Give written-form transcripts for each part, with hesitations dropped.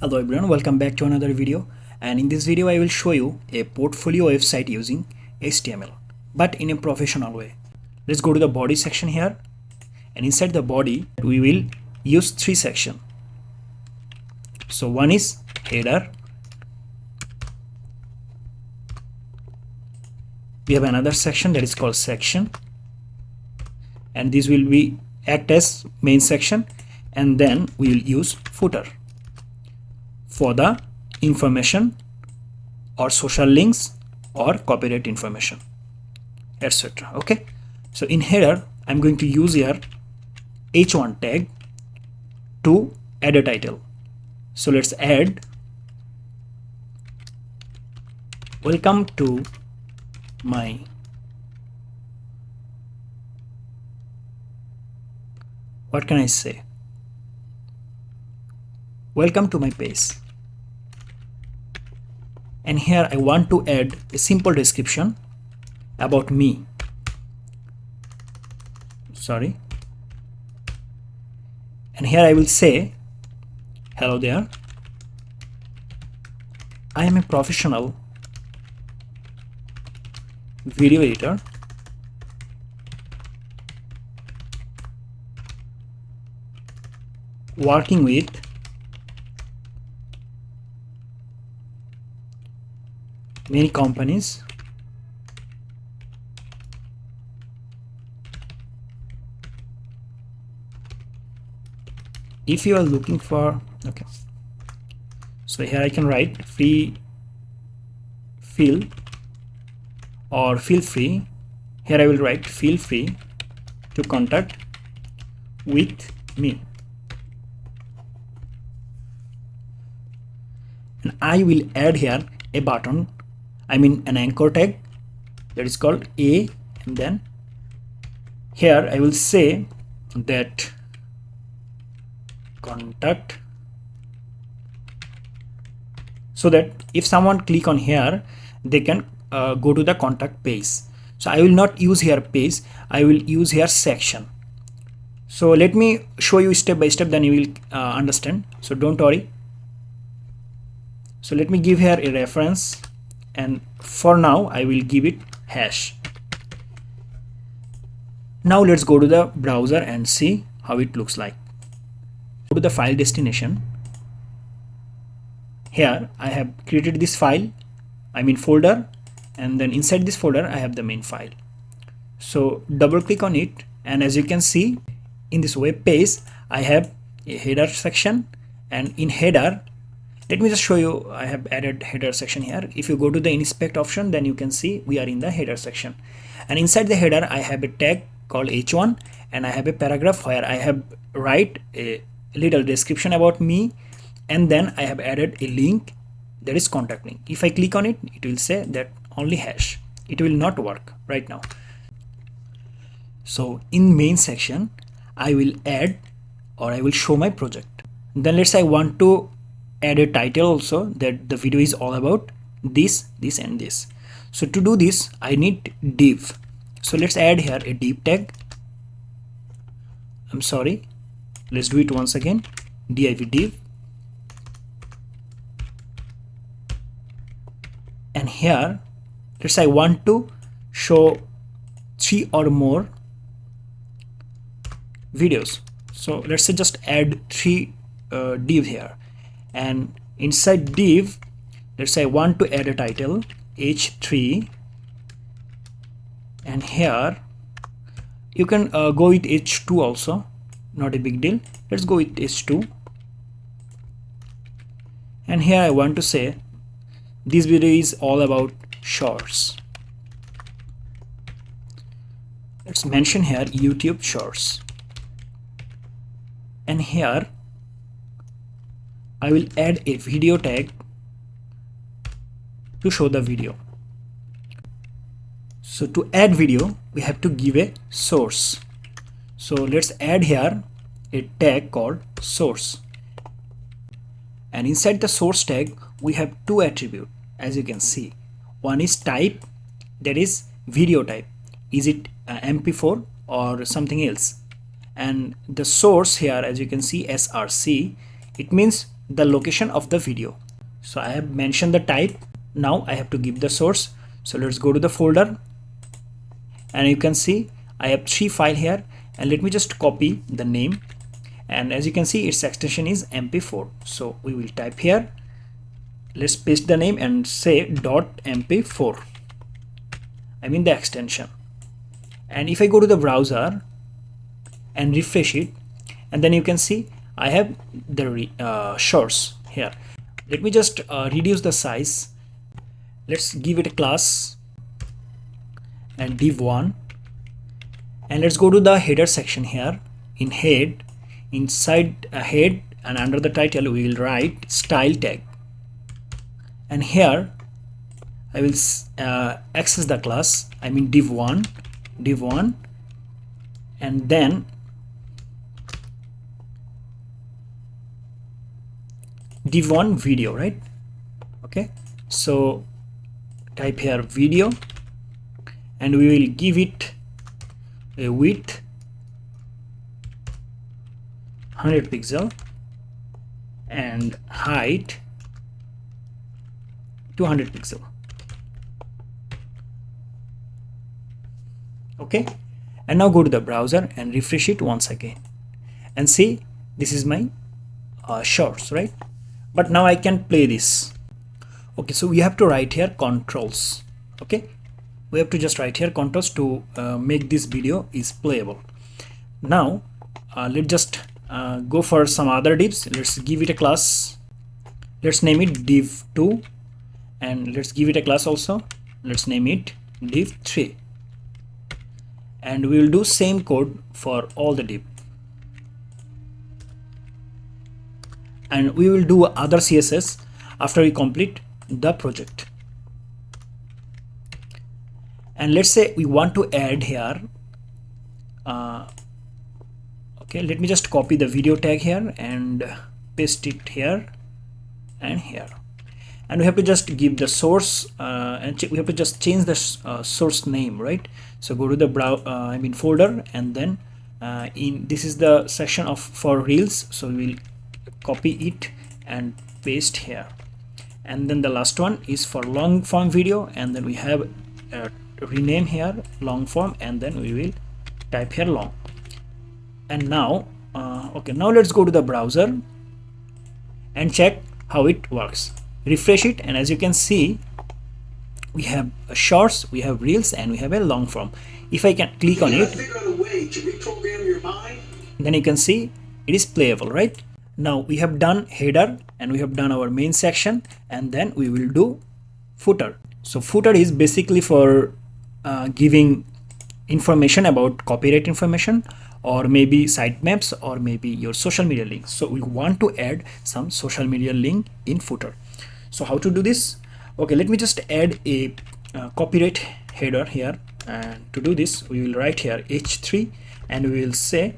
Hello everyone, welcome back to another video, and in this video I will show you a portfolio website using HTML but in a professional way. Let's go to the body section here, and inside the body we will use three sections. So one is header, we have another section that is called section, and this will be act as main section, and then we will use footer for the information or social links or copyright information, etc. Okay, so in header I'm going to use here h1 tag to add a title. So let's add welcome to my what can I say welcome to my page. And here I want to add a simple description about me. And here I will say, hello there, I am a professional video editor working with many companies. If you are looking for, okay, so here I can write feel free. Here I will write feel free to contact with me, and I will add here a button, an anchor tag that is called A, and then here I will say that contact, so that if someone click on here they can go to the contact page. So I will not use here page, I will use here section. So let me show you step by step, then you will understand, so don't worry. So let me give here a reference, and for now I will give it hash. Now let's go to the browser and see how it looks like. Go to the file destination. Here I have created this file, folder, and then inside this folder I have the main file. So double click on it, and as you can see in this web page I have a header section, and in header, let me just show you, I have added header section here. If you go to the inspect option, then you can see we are in the header section, and inside the header I have a tag called h1, and I have a paragraph where I have write a little description about me, and then I have added a link that is contact link. If I click on it, it will say that only hash. It will not work right now. So in main section I will add, or I will show my project. Then let's say I want to add a title also, that the video is all about this, this and this. So to do this I need div. So let's add here a div tag. Let's do it once again, div, and here let's say I want to show 3 or more videos. So let's say just add 3 div here, and inside div let's say I want to add a title h3, and here you can go with h2 also, not a big deal. Let's go with h2, and here I want to say this video is all about shorts. Let's mention here YouTube shorts, and here I will add a video tag to show the video. So to add video we have to give a source. So let's add here a tag called source, and inside the source tag we have 2 attributes, as you can see. One is type, that is video type, is it MP4 or something else, and the source here, as you can see, src, it means the location of the video. So I have mentioned the type. Now I have to give the source. So let's go to the folder, and you can see I have 3 files here, and let me just copy the name, and as you can see its extension is mp4. So we will type here, let's paste the name and say .mp4, I mean the extension. And if I go to the browser and refresh it, and then you can see I have the shorts here. Let me just reduce the size. Let's give it a class and div1, and let's go to the header section here. In head, inside a head and under the title we will write style tag, and here I will access the class, I mean div1, and then div1 video, right? Okay, so type here video, and we will give it a width 100 pixel and height 200 pixel. Okay, and now go to the browser and refresh it once again, and see this is my shorts, right? But now I can play this. Okay, so we have to write here controls. Okay, we have to just write here controls to make this video is playable. Now let's just go for some other divs. Let's give it a class. Let's name it div2, and let's give it a class also. Let's name it div3, and we will do same code for all the div, and we will do other CSS after we complete the project. And let's say we want to add here okay, let me just copy the video tag here and paste it here and here, and we have to just give the source and we have to just change the source name, right? So go to the folder, and then this is the section of for reels, so we will copy it and paste here, and then the last one is for long form video, and then we have rename here long form, and then we will type here long. And now okay, now let's go to the browser and check how it works. Refresh it, and as you can see we have shorts, we have reels, and we have a long form. If I can click on it, then you can see it is playable, right? Now we have done header, and we have done our main section, and then we will do footer. So footer is basically for giving information about copyright information, or maybe sitemaps, or maybe your social media links. So we want to add some social media link in footer. So how to do this? Okay, let me just add a copyright header here, and to do this we will write here h3, and we will say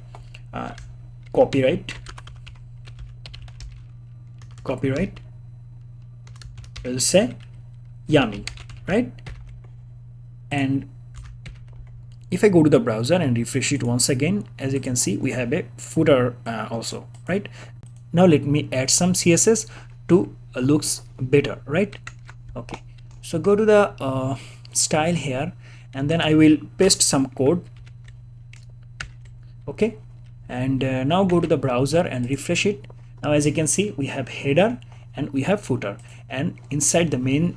copyright, we'll say Yami, right? And if I go to the browser and refresh it once again, as you can see we have a footer also, right? Now let me add some CSS to looks better, right? Okay, so go to the style here, and then I will paste some code. Okay, and now go to the browser and refresh it. Now as you can see we have header and we have footer, and inside the main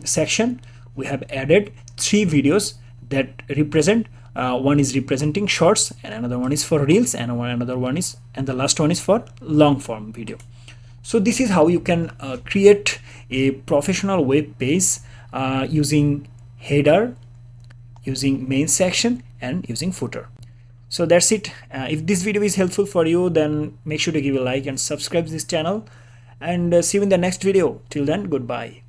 section we have added 3 videos that represent one is representing shorts, and another one is for reels, and another one is, and the last one is for long form video. So this is how you can create a professional web page using header, using main section, and using footer. So that's it. If this video is helpful for you, then make sure to give a like and subscribe to this channel, and see you in the next video. Till then, goodbye.